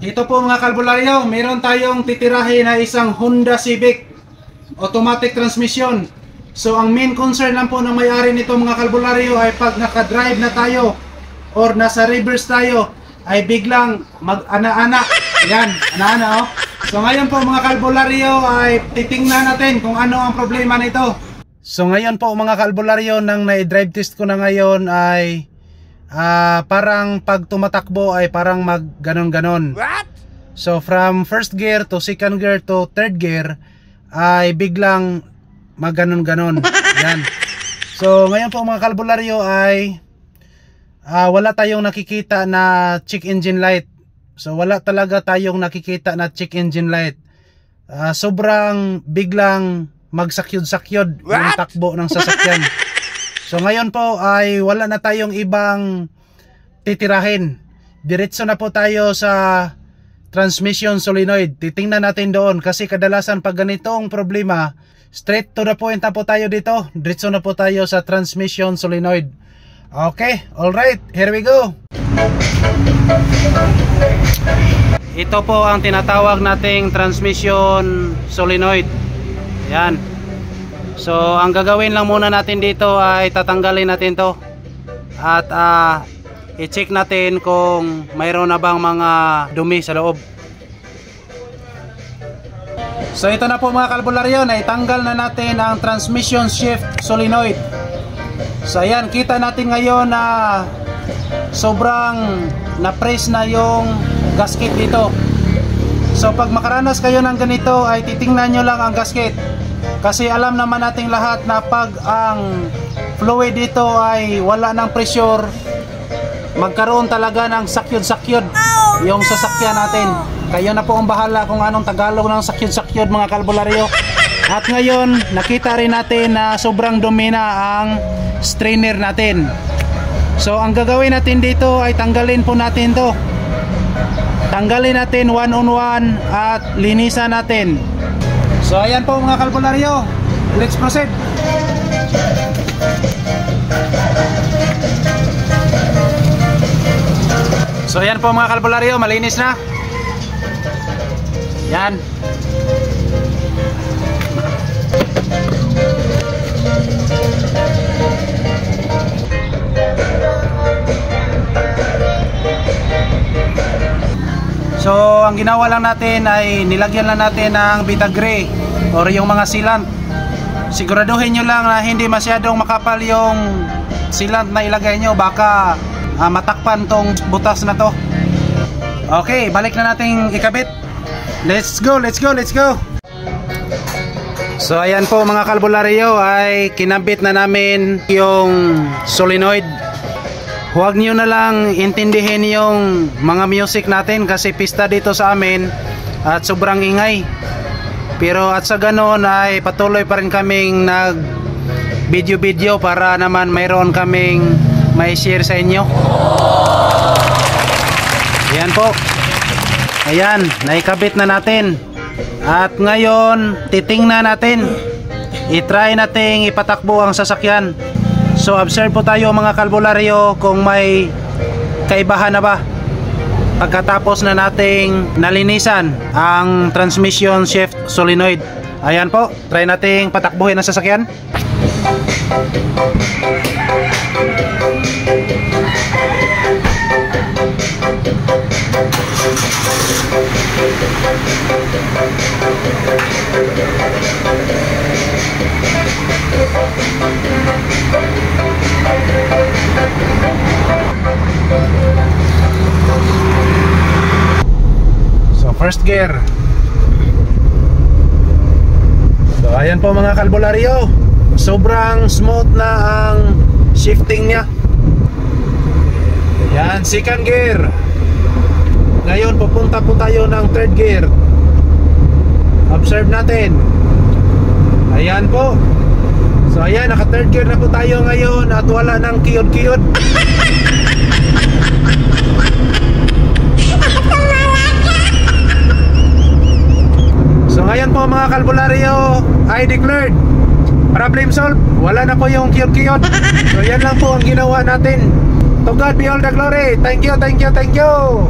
Ito po mga kalbularyo, meron tayong titirahin na isang Honda Civic automatic transmission. So ang main concern lang po ng may-ari nito mga kalbularyo ay pag naka-drive na tayo or nasa reverse tayo ay biglang mag-ana-ana. Yan, ana-ana oh. So ngayon po mga kalbularyo ay titingnan natin kung ano ang problema nito. So ngayon po mga kalbularyo, nang na-drive test ko na ngayon ay parang pag tumatakbo ay parang mag ganon-ganon. So from first gear to second gear to third gear ay biglang mag ganon-ganon. Yan. So ngayon po mga kalbularyo ay wala tayong nakikita na check engine light. So wala talaga tayong nakikita na check engine light. Sobrang biglang magsakyod-sakyod yung takbo ng sasakyan. So ngayon po ay wala na tayong ibang titirahin. Diretso na po tayo sa transmission solenoid. Titingnan natin doon kasi kadalasan pag ganitong problema, straight to the point na po tayo dito. Diretso na po tayo sa transmission solenoid. Okay, alright, here we go. Ito po ang tinatawag nating transmission solenoid. Yan. So ang gagawin lang muna natin dito ay tatanggalin natin to at i-check natin kung mayroon na bang mga dumi sa loob. So ito na po mga kalbularyo, na itanggal na natin ang transmission shift solenoid. So ayan, kita natin ngayon na sobrang na-press na yung gasket dito. So pag makaranas kayo ng ganito ay titingnan nyo lang ang gasket. Kasi alam naman nating lahat na pag ang fluid dito ay wala ng pressure, magkaroon talaga ng sakyod-sakyod yung sasakyan natin. Kayo na po ang bahala kung anong Tagalog ng sakyod-sakyod mga kalbularyo. At ngayon nakita rin natin na sobrang dumi na ang strainer natin. So ang gagawin natin dito ay tanggalin po natin to. Tanggalin natin one on one at linisan natin. So ayan po mga kalbularyo, let's proceed. So ayan po mga kalbularyo, malinis na. Yan. So ang ginawa lang natin ay nilagyan lang natin ng Vitagre or yung mga sealant. Siguraduhin nyo lang na hindi masyadong makapal yung sealant na ilagay nyo, baka matakpan tong butas na to. Okay, balik na natin ikabit. Let's go, let's go, let's go. So ayan po mga kalbularyo, ay kinabit na namin yung solenoid. Huwag nyo na lang intindihin yung mga music natin kasi pista dito sa amin at sobrang ingay. Pero at sa ganon ay patuloy pa rin kaming nag video para naman mayroon kaming may share sa inyo. Ayan po. Ayan, naikabit na natin. At ngayon titingnan natin, i-try nating ipatakbo ang sasakyan. So observe po tayo mga kalbularyo kung may kaibahan na ba pagkatapos na nating nalinisan ang transmission shift solenoid. Ayan po, try nating patakbuhin ang sasakyan. So first gear. So ayan po mga kalbularyo, sobrang smooth na ang shifting nya. Yan, second gear. Ngayon pupunta po tayo ng third gear. Observe natin. Ayan po. So ayan, naka third gear na po tayo ngayon at wala nang kiyod-kiyod. So ngayon po mga kalbularyo, I declared problem solved. Wala na po yung kiyod-kiyod. So yan lang po ang ginawa natin. To God be all the glory. Thank you, thank you, thank you.